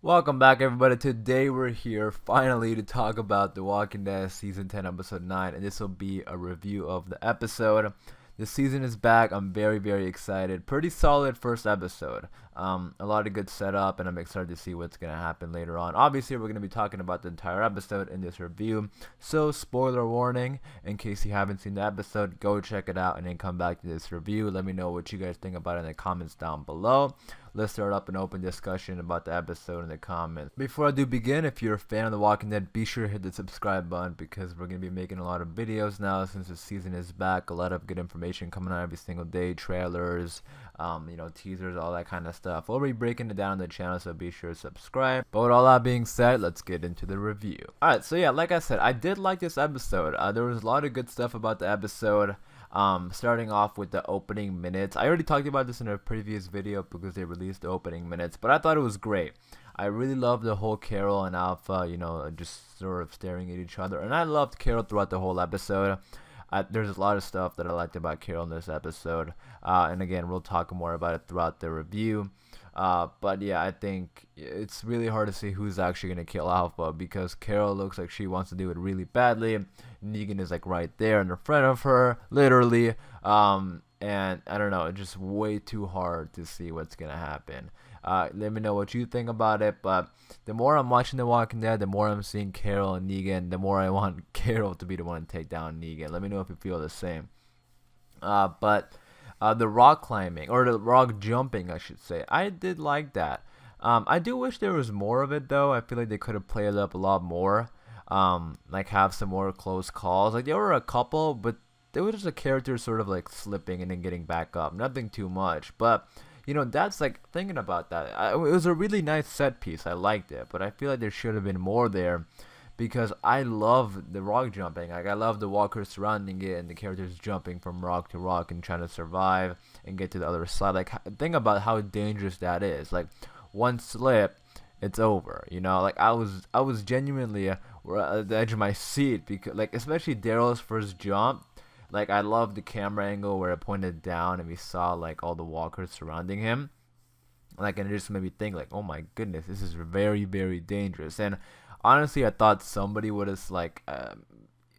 Welcome back, everybody. Today we're here finally to talk about The Walking Dead Season 10, Episode 9, and this will be a review of the episode. The season is back. I'm very excited. Pretty solid first episode. A lot of good setup, and I'm excited to see what's going to happen later on. Obviously, we're going to be talking about the entire episode in this review, so spoiler warning. In case you haven't seen the episode, go check it out and then come back to this review. Let me know what you guys think about it in the comments down below. Let's start up an open discussion about the episode in the comments. Before I do begin, if you're a fan of The Walking Dead, be sure to hit the subscribe button because we're going to be making a lot of videos now since the season is back. A lot of good information coming out every single day, trailers, teasers, all that kind of stuff. We'll be breaking it down on the channel, so be sure to subscribe. But with all that being said, let's get into the review. Alright, so yeah, like I said, I did like this episode. There was a lot of good stuff about the episode. Starting off with the opening minutes. I already talked about this in a previous video because they released the opening minutes, but I thought it was great. I really loved the whole Carol and Alpha, just sort of staring at each other, and I loved Carol throughout the whole episode. There's a lot of stuff that I liked about Carol in this episode, and again, we'll talk more about it throughout the review. But yeah, I think it's really hard to see who's actually going to kill Alpha because Carol looks like she wants to do it really badly. Negan is like right there in the front of her, literally. And I don't know, it's just way too hard to see what's going to happen. Let me know what you think about it, but the more I'm watching The Walking Dead, the more I'm seeing Carol and Negan, the more I want Carol to be the one to take down Negan. Let me know if you feel the same. The rock climbing, or the rock jumping, I should say, I did like that. I do wish there was more of it, though. I feel like they could have played it up a lot more. Like have some more close calls. Like there were a couple, but there was just a character sort of like slipping and then getting back up. Nothing too much, but that's like thinking about that. It was a really nice set piece. I liked it, but I feel like there should have been more there. Because I love the rock jumping. Like I love the walkers surrounding it and the characters jumping from rock to rock and trying to survive and get to the other side. Like think about how dangerous that is. Like one slip, it's over. Like I was genuinely at the edge of my seat because like especially Daryl's first jump. Like I love the camera angle where it pointed down and we saw like all the walkers surrounding him. Like and it just made me think like, oh my goodness, this is very dangerous. And honestly, I thought somebody would have like,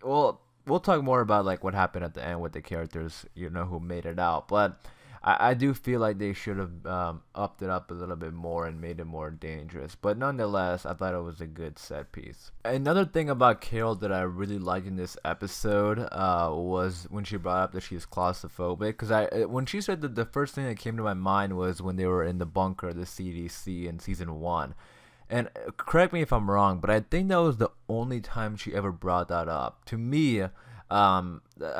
we'll talk more about like what happened at the end with the characters, who made it out. But I do feel like they should have upped it up a little bit more and made it more dangerous. But nonetheless, I thought it was a good set piece. Another thing about Carol that I really liked in this episode was when she brought up that she's claustrophobic. Because when she said that, the first thing that came to my mind was when they were in the bunker, the CDC in season 1. And correct me if I'm wrong, but I think that was the only time she ever brought that up. To me, I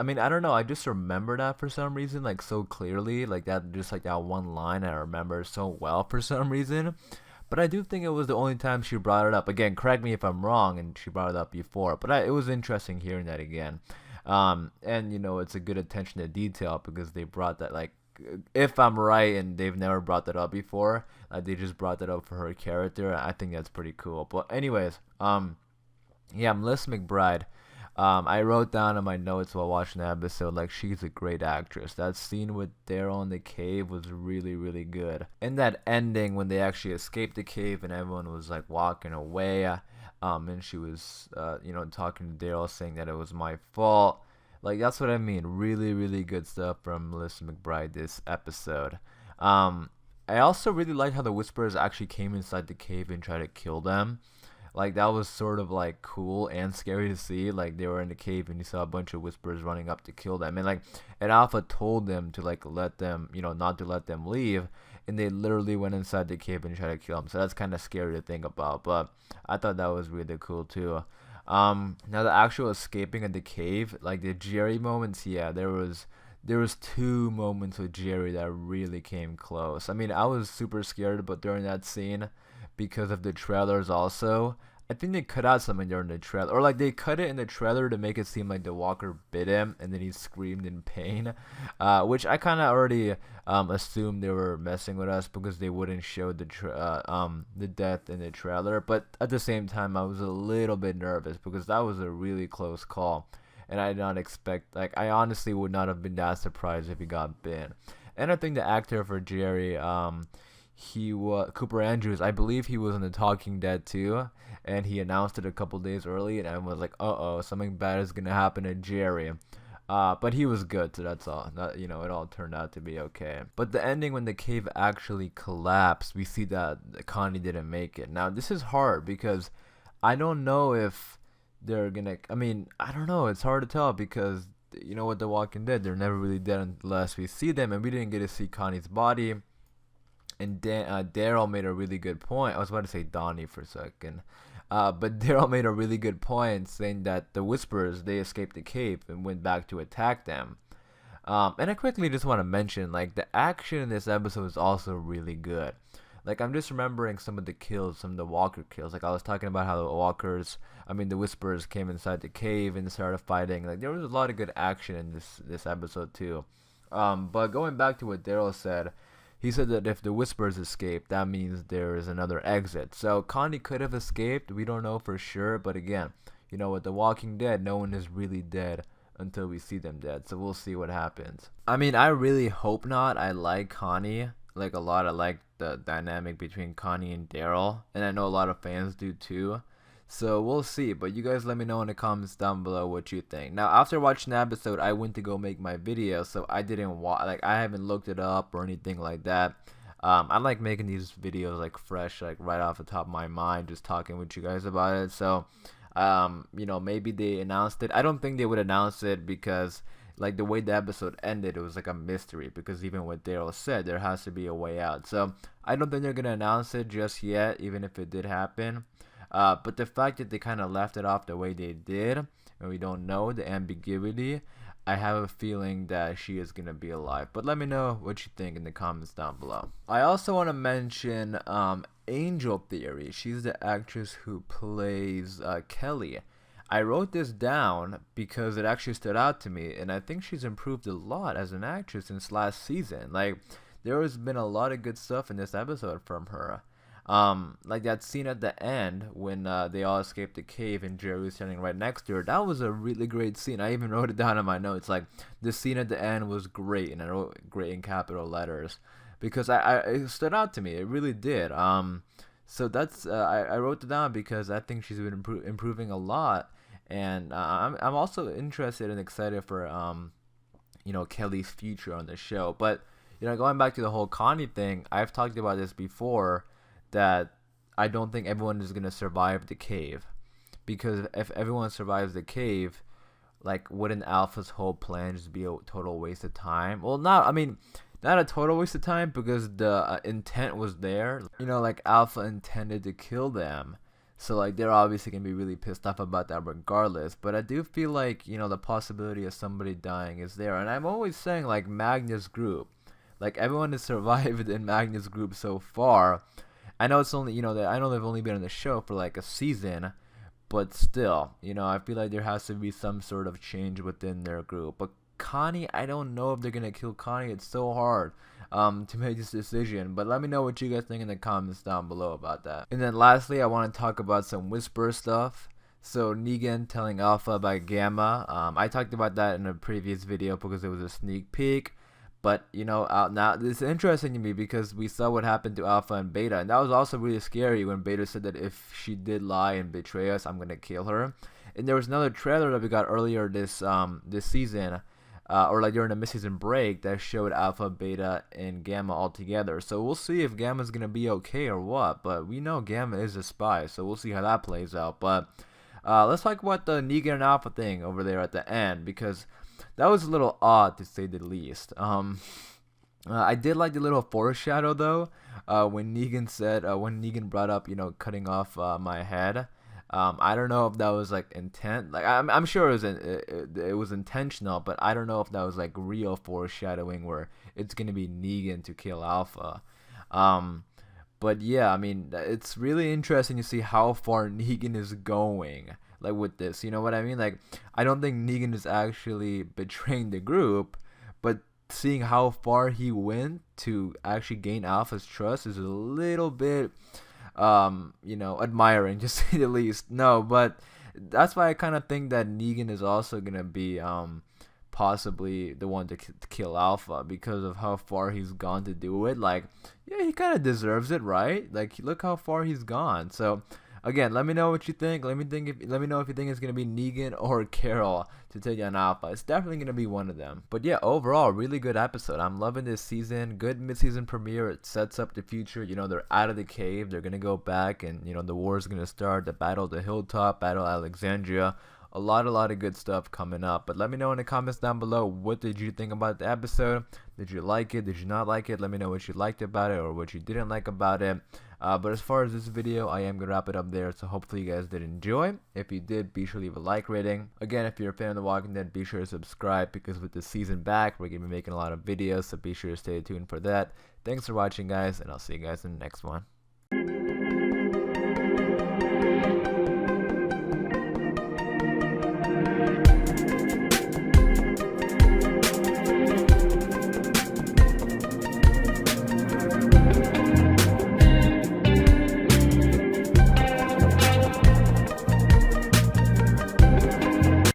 mean, I don't know. I just remember that for some reason, like so clearly, like that, just like that one line I remember so well for some reason. But I do think it was the only time she brought it up. Again, correct me if I'm wrong, and she brought it up before. But it was interesting hearing that again. And it's a good attention to detail because they brought that like. If I'm right and they've never brought that up before, they just brought that up for her character. I think that's pretty cool. But anyways, yeah, Melissa McBride. I wrote down in my notes while watching the episode, like, she's a great actress. That scene with Daryl in the cave was really good. And that ending when they actually escaped the cave and everyone was like walking away, and she was, talking to Daryl saying that it was my fault. Like, that's what I mean. Really good stuff from Melissa McBride this episode. I also really like how the Whisperers actually came inside the cave and tried to kill them. Like, that was sort of, like, cool and scary to see. Like, they were in the cave and you saw a bunch of Whisperers running up to kill them. And Alpha told them to, like, let them, not to let them leave. And they literally went inside the cave and tried to kill them. So that's kind of scary to think about. But I thought that was really cool, too. Now the actual escaping of the cave, like the Jerry moments, yeah, there was 2 moments with Jerry that really came close. I mean, I was super scared, but during that scene, because of the trailers also, I think they cut out something during the trailer, or like they cut it in the trailer to make it seem like the walker bit him and then he screamed in pain, which I kind of already assumed they were messing with us because they wouldn't show the death in the trailer. But at the same time, I was a little bit nervous because that was a really close call, and I did not expect, like, I honestly would not have been that surprised if he got bit. And I think the actor for Jerry, he was Cooper Andrews. I believe he was in The Talking Dead too, and he announced it a couple days early, and I was like, oh, something bad is gonna happen to Jerry. But he was good, so that's all. That, it all turned out to be okay. But the ending, when the cave actually collapsed, we see that Connie didn't make it. Now this is hard because I don't know if they're gonna. I mean, I don't know. It's hard to tell because with The Walking Dead, they're never really dead unless we see them, and we didn't get to see Connie's body. And Daryl made a really good point. I was about to say Donnie for a second. But Daryl made a really good point saying that the Whisperers, they escaped the cave and went back to attack them. And I quickly just want to mention, like, the action in this episode is also really good. Like, I'm just remembering some of the kills, some of the Walker kills. Like, I was talking about how the Whisperers came inside the cave and started fighting. Like, there was a lot of good action in this episode too. But going back to what Daryl said, he said that if the Whisperers escape, that means there is another exit. So Connie could have escaped. We don't know for sure. But again, with The Walking Dead, no one is really dead until we see them dead. So we'll see what happens. I mean, I really hope not. I like Connie like a lot. I like the dynamic between Connie and Daryl. And I know a lot of fans do too. So we'll see, but you guys let me know in the comments down below what you think. Now, after watching the episode, I went to go make my video, so I didn't I haven't looked it up or anything like that. I like making these videos like fresh, like right off the top of my mind, just talking with you guys about it. So, maybe they announced it. I don't think they would announce it because like the way the episode ended, it was like a mystery because even what Daryl said, there has to be a way out. So I don't think they're gonna announce it just yet, even if it did happen. But the fact that they kind of left it off the way they did, and we don't know the ambiguity, I have a feeling that she is going to be alive. But let me know what you think in the comments down below. I also want to mention Angel Theory. She's the actress who plays Kelly. I wrote this down because it actually stood out to me, and I think she's improved a lot as an actress since last season. Like, there has been a lot of good stuff in this episode from her. Like that scene at the end when they all escaped the cave and Jerry was standing right next to her. That was a really great scene. I even wrote it down in my notes. Like, the scene at the end was great, and I wrote great in capital letters because it stood out to me. It really did. So that's I wrote it down because I think she's been improving a lot, and I'm also interested and excited for Kelly's future on the show. But going back to the whole Connie thing, I've talked about this before, that I don't think everyone is going to survive the cave. Because if everyone survives the cave, like, wouldn't Alpha's whole plan just be a total waste of time? Well, not a total waste of time because the intent was there. Like, Alpha intended to kill them. So, like, they're obviously going to be really pissed off about that regardless. But I do feel like, the possibility of somebody dying is there. And I'm always saying, like, Magnus Group. Like, everyone has survived in Magnus Group so far. I know it's only, I know they've only been on the show for like a season, but still, I feel like there has to be some sort of change within their group. But Connie, I don't know if they're going to kill Connie. It's so hard to make this decision. But let me know what you guys think in the comments down below about that. And then lastly, I want to talk about some Whisper stuff. So Negan telling Alpha about Gamma. I talked about that in a previous video because it was a sneak peek. But, now this is interesting to me because we saw what happened to Alpha and Beta. And that was also really scary when Beta said that if she did lie and betray us, I'm going to kill her. And there was another trailer that we got earlier this season, or like during the mid-season break, that showed Alpha, Beta, and Gamma all together. So we'll see if Gamma's going to be okay or what. But we know Gamma is a spy, so we'll see how that plays out. But let's talk about the Negan and Alpha thing over there at the end, because that was a little odd, to say the least. I did like the little foreshadow, though, when Negan brought up, cutting off my head. I don't know if that was like intent. Like, I'm sure it was intentional, but I don't know if that was like real foreshadowing where it's gonna be Negan to kill Alpha. But yeah, I mean, it's really interesting to see how far Negan is going, like, with this. You know what I mean? Like, I don't think Negan is actually betraying the group, but seeing how far he went to actually gain Alpha's trust is a little bit, admiring, to say the least. No, but that's why I kind of think that Negan is also gonna be possibly the one to kill Alpha because of how far he's gone to do it. Like, yeah, he kind of deserves it, right? Like, look how far he's gone. So, again, let me know what you think. Let me know if you think it's gonna be Negan or Carol to take on Alpha. It's definitely gonna be one of them. But yeah, overall, really good episode. I'm loving this season. Good mid-season premiere. It sets up the future. You know, they're out of the cave. They're gonna go back, and you know the war's gonna start. The battle of the hilltop, battle of Alexandria. A lot of good stuff coming up. But let me know in the comments down below, what did you think about the episode? Did you like it? Did you not like it? Let me know what you liked about it or what you didn't like about it. But as far as this video, I am going to wrap it up there. So hopefully you guys did enjoy. If you did, be sure to leave a like rating. Again, if you're a fan of The Walking Dead, be sure to subscribe, because with the season back, we're going to be making a lot of videos. So be sure to stay tuned for that. Thanks for watching, guys, and I'll see you guys in the next one.